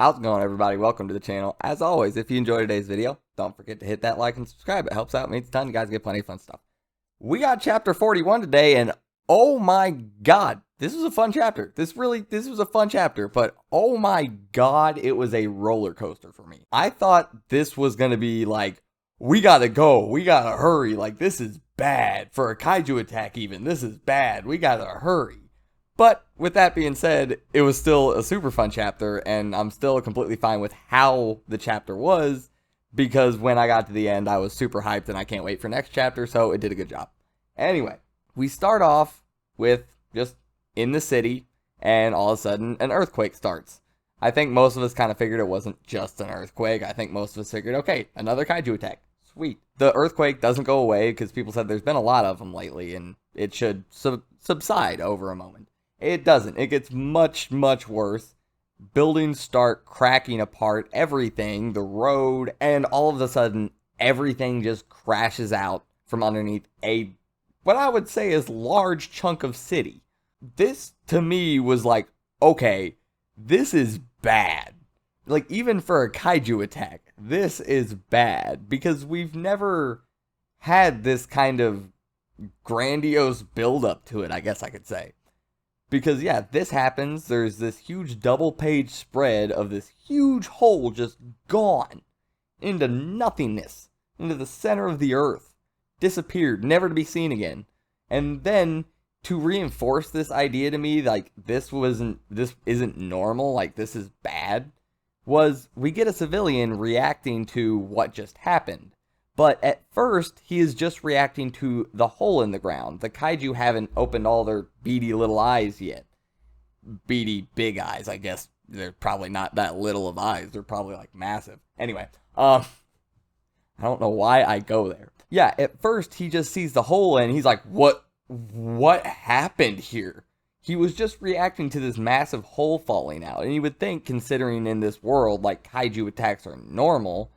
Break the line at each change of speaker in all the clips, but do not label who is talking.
How's it going, everybody? Welcome to the channel. As always, if you enjoyed today's video, don't forget to hit that like and subscribe. It helps out, means a ton. You guys get plenty of fun stuff. We got chapter 41 today, and oh my god, this was a fun chapter. This was a fun chapter, but oh my god, it was a roller coaster for me. I thought this was gonna be like, we gotta go, we gotta hurry, like this is bad. For a kaiju attack even, this is bad, we gotta hurry. But with that being said, it was still a super fun chapter, and I'm still completely fine with how the chapter was, because when I got to the end, I was super hyped, and I can't wait for next chapter, so it did a good job. Anyway, we start off with just in the city, and all of a sudden, an earthquake starts. I think most of us kind of figured it wasn't just an earthquake. I think most of us figured, okay, another kaiju attack. Sweet. The earthquake doesn't go away, because people said there's been a lot of them lately, and it should subside over a moment. It doesn't. It gets much, much worse. Buildings start cracking apart, everything, the road, and all of a sudden, everything just crashes out from underneath what I would say is large chunk of city. This, to me, was like, okay, this is bad. Like, even for a kaiju attack, this is bad, because we've never had this kind of grandiose build-up to it, I guess I could say. Because, yeah, this happens, there's this huge double-page spread of this huge hole just gone into nothingness, into the center of the earth, disappeared, never to be seen again. And then, to reinforce this idea to me, like, this isn't normal, like, this is bad, was we get a civilian reacting to what just happened. But at first, he is just reacting to the hole in the ground. The kaiju haven't opened all their beady little eyes yet. Beady big eyes, I guess. They're probably not that little of eyes. They're probably, like, massive. Anyway, I don't know why I go there. Yeah, at first, he just sees the hole and he's like, what happened here? He was just reacting to this massive hole falling out. And you would think, considering in this world, like, kaiju attacks are normal,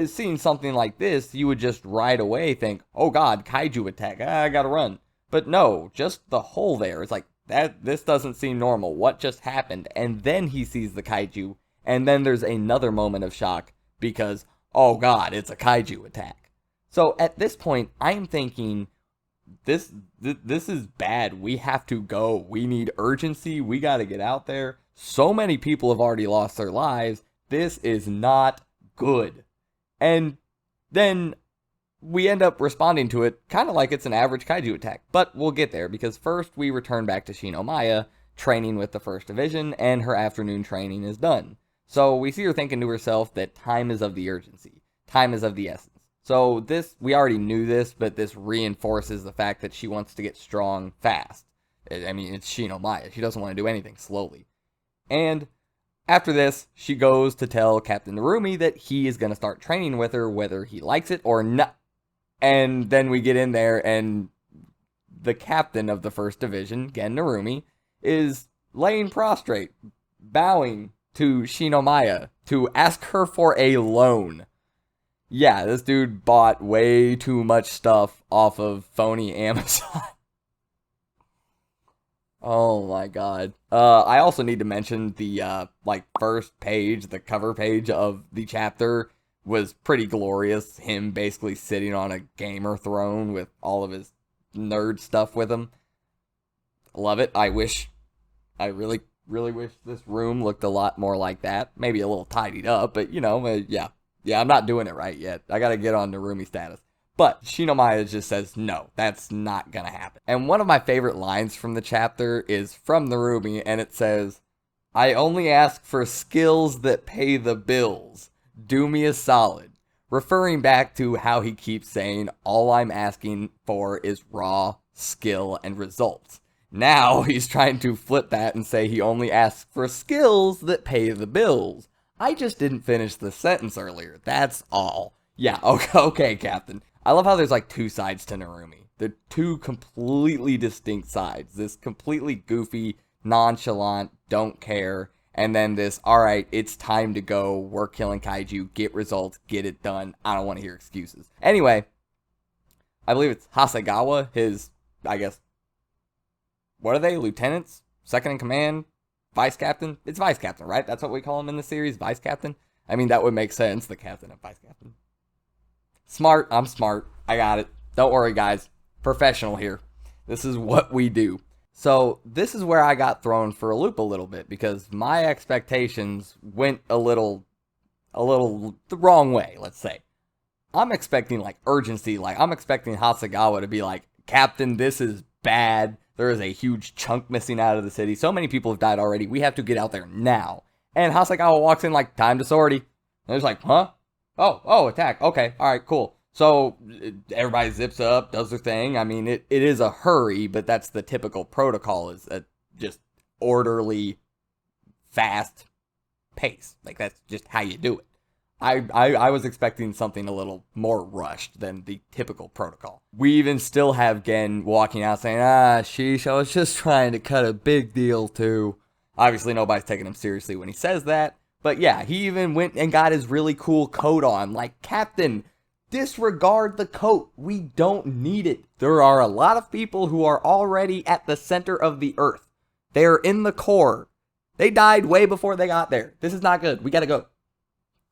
seeing something like this, you would just right away think, oh god, kaiju attack, I gotta run. But no, just the hole there. It's like, this doesn't seem normal. What just happened? And then he sees the kaiju, and then there's another moment of shock, because, oh god, it's a kaiju attack. So at this point, I'm thinking, this is bad. We have to go. We need urgency. We gotta get out there. So many people have already lost their lives. This is not good. And then we end up responding to it kind of like it's an average kaiju attack. But we'll get there, because first we return back to Shinomiya, training with the 1st Division, and her afternoon training is done. So we see her thinking to herself that time is of the urgency. Time is of the essence. So this, we already knew this, but this reinforces the fact that she wants to get strong fast. I mean, it's Shinomiya. She doesn't want to do anything slowly. And after this, she goes to tell Captain Narumi that he is going to start training with her, whether he likes it or not. And then we get in there, and the captain of the 1st Division, Gen Narumi, is laying prostrate, bowing to Shinomiya to ask her for a loan. Yeah, this dude bought way too much stuff off of phony Amazon. Oh my god. I also need to mention the, first page, the cover page of the chapter was pretty glorious. Him basically sitting on a gamer throne with all of his nerd stuff with him. Love it. I really, really wish this room looked a lot more like that. Maybe a little tidied up, but, you know, yeah. Yeah, I'm not doing it right yet. I gotta get on Narumi status. But Shinomiya just says, no, that's not gonna happen. And one of my favorite lines from the chapter is from Narumi, and it says, I only ask for skills that pay the bills. Do me a solid. Referring back to how he keeps saying, all I'm asking for is raw skill and results. Now he's trying to flip that and say he only asks for skills that pay the bills. I just didn't finish the sentence earlier, that's all. Yeah, okay, Captain. I love how there's like two sides to Narumi. They're two completely distinct sides. This completely goofy, nonchalant, don't care, and then this, alright, it's time to go, we're killing kaiju, get results, get it done, I don't want to hear excuses. Anyway, I believe it's Hasegawa, his, I guess, what are they, lieutenants? Second in command? vice captain. It's vice captain, right? That's what we call him in the series, vice captain. I mean, that would make sense. The captain and vice captain. Smart. I'm smart. I got it. Don't worry, guys. Professional here. This is what we do. So this is where I got thrown for a loop a little bit because my expectations went a little the wrong way, let's say. I'm expecting like urgency. Like I'm expecting Hasegawa to be like, Captain, this is bad. There is a huge chunk missing out of the city. So many people have died already. We have to get out there now. And Hasegawa walks in like, time to sortie. And it's like, huh? Oh, attack. Okay, all right, cool. So everybody zips up, does their thing. I mean, it is a hurry, but that's the typical protocol, is a just orderly, fast pace. Like that's just how you do it. I was expecting something a little more rushed than the typical protocol. We even still have Gen walking out saying, sheesh, I was just trying to cut a big deal too. Obviously nobody's taking him seriously when he says that. But yeah, he even went and got his really cool coat on. Like, Captain, disregard the coat. We don't need it. There are a lot of people who are already at the center of the earth. They are in the core. They died way before they got there. This is not good. We gotta go.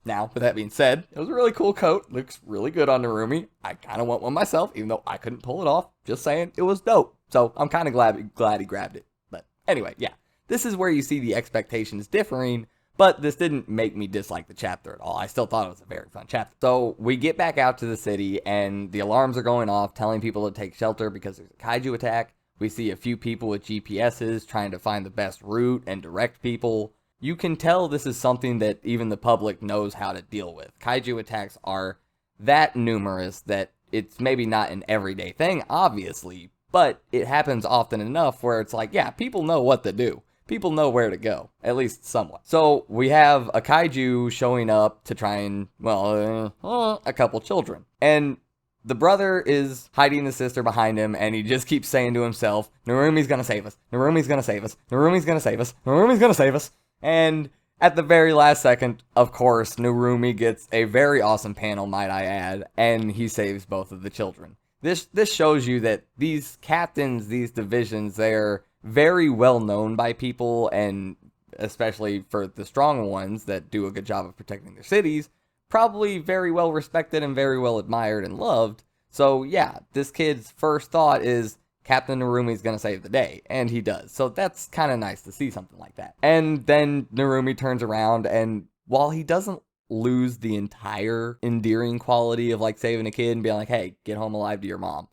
Now, with that being said, it was a really cool coat. Looks really good on Narumi. I kind of want one myself, even though I couldn't pull it off. Just saying, it was dope. So I'm kind of glad he grabbed it. But anyway, yeah. This is where you see the expectations differing, but this didn't make me dislike the chapter at all. I still thought it was a very fun chapter. So we get back out to the city, and the alarms are going off, telling people to take shelter because there's a kaiju attack. We see a few people with GPSs trying to find the best route and direct people. You can tell this is something that even the public knows how to deal with. Kaiju attacks are that numerous that it's maybe not an everyday thing, obviously, but it happens often enough where it's like, yeah, people know what to do. People know where to go, at least somewhat. So we have a kaiju showing up to try and, a couple children. And the brother is hiding the sister behind him, and he just keeps saying to himself, Narumi's gonna save us, Narumi's gonna save us, Narumi's gonna save us, Narumi's gonna save us. And at the very last second, of course, Narumi gets a very awesome panel, might I add, and he saves both of the children. This shows you that these captains, these divisions, they're very well known by people, and especially for the strong ones that do a good job of protecting their cities, probably very well respected and very well admired and loved. So yeah, this kid's first thought is, Captain Narumi's gonna save the day, and he does. So that's kind of nice to see something like that. And then Narumi turns around, and while he doesn't lose the entire endearing quality of like saving a kid and being like, hey, get home alive to your mom,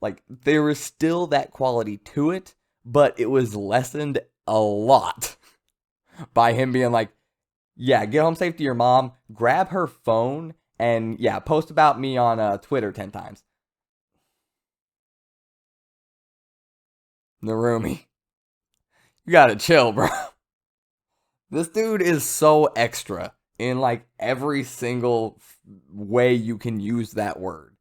like there was still that quality to it, but it was lessened a lot by him being like, yeah, get home safe to your mom, grab her phone, and yeah, post about me on Twitter 10 times. Narumi, you gotta chill, bro. This dude is so extra in like every single way you can use that word.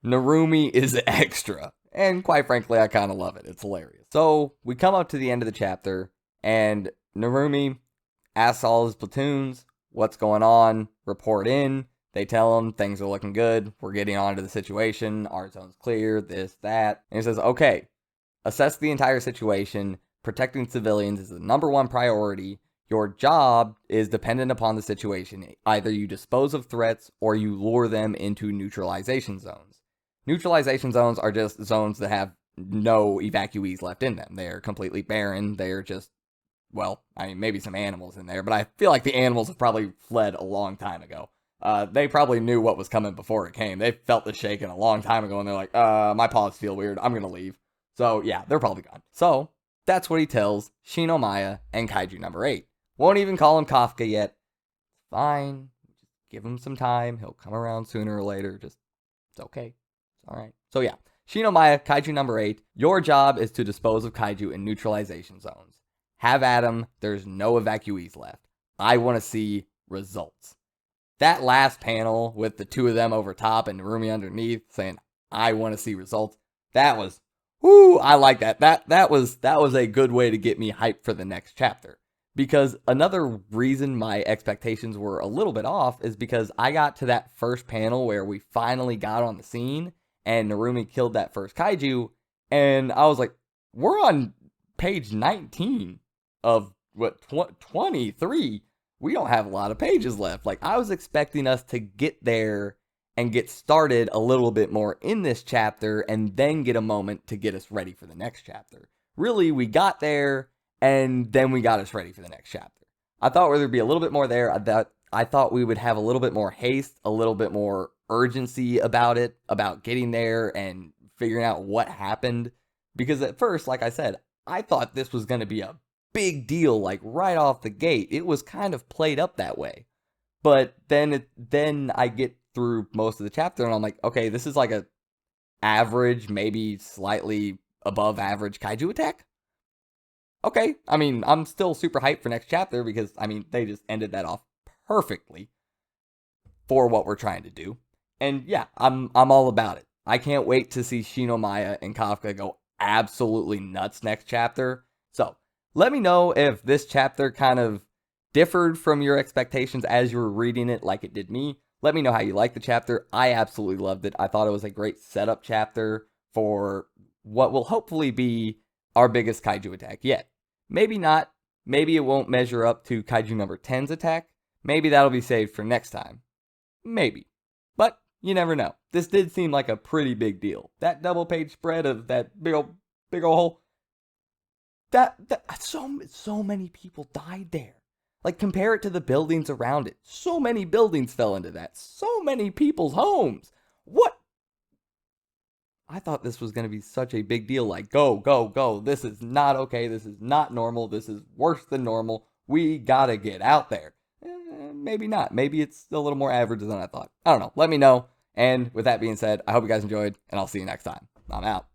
Narumi is extra. And quite frankly, I kind of love it. It's hilarious. So we come up to the end of the chapter, and Narumi asks all his platoons what's going on, report in. They tell him things are looking good. We're getting on to the situation. Our zone's clear, this, that. And he says, okay, assess the entire situation. Protecting civilians is the #1 priority. Your job is dependent upon the situation. Either you dispose of threats or you lure them into neutralization zones. Neutralization zones are just zones that have no evacuees left in them. They're completely barren. They're just, well, I mean, maybe some animals in there, but I feel like the animals have probably fled a long time ago. They probably knew what was coming before it came. They felt the shaking a long time ago, and they're like, my paws feel weird. I'm going to leave. So, yeah, they're probably gone. So, that's what he tells Shinomiya and Kaiju #8. Won't even call him Kafka yet. Fine. Just give him some time. He'll come around sooner or later. Just, it's okay. It's alright. So, yeah. Shinomiya, Kaiju #8. Your job is to dispose of Kaiju in neutralization zones. Have at 'em. There's no evacuees left. I want to see results. That last panel with the two of them over top and Narumi underneath saying, I want to see results. That was, whoo, I like that. That was a good way to get me hyped for the next chapter. Because another reason my expectations were a little bit off is because I got to that first panel where we finally got on the scene and Narumi killed that first kaiju, and I was like, we're on page 19 of 23? We don't have a lot of pages left. Like, I was expecting us to get there and get started a little bit more in this chapter and then get a moment to get us ready for the next chapter. Really, we got there and then we got us ready for the next chapter. I thought there'd be a little bit more there. I thought we would have a little bit more haste, a little bit more urgency about it, about getting there and figuring out what happened. Because at first, like I said, I thought this was going to be a big deal, like right off the gate. It was kind of played up that way. But then I get through most of the chapter and I'm like, okay, this is like a average, maybe slightly above average kaiju attack. Okay, I mean, I'm still super hyped for next chapter because, I mean, they just ended that off perfectly for what we're trying to do. And yeah, I'm all about it. I can't wait to see Shinomaya and Kafka go absolutely nuts next chapter. So, let me know if this chapter kind of differed from your expectations as you were reading it like it did me. Let me know how you liked the chapter. I absolutely loved it. I thought it was a great setup chapter for what will hopefully be our biggest kaiju attack yet. Maybe not. Maybe it won't measure up to kaiju number 10's attack. Maybe that'll be saved for next time. Maybe. But you never know. This did seem like a pretty big deal. That double page spread of that big old hole. That so many people died there. Like, compare it to the buildings around it. So many buildings fell into that. So many people's homes. What? I thought this was going to be such a big deal. Like, go, go, go. This is not okay. This is not normal. This is worse than normal. We gotta get out there. Maybe not. Maybe it's a little more average than I thought. I don't know. Let me know. And with that being said, I hope you guys enjoyed, and I'll see you next time. I'm out.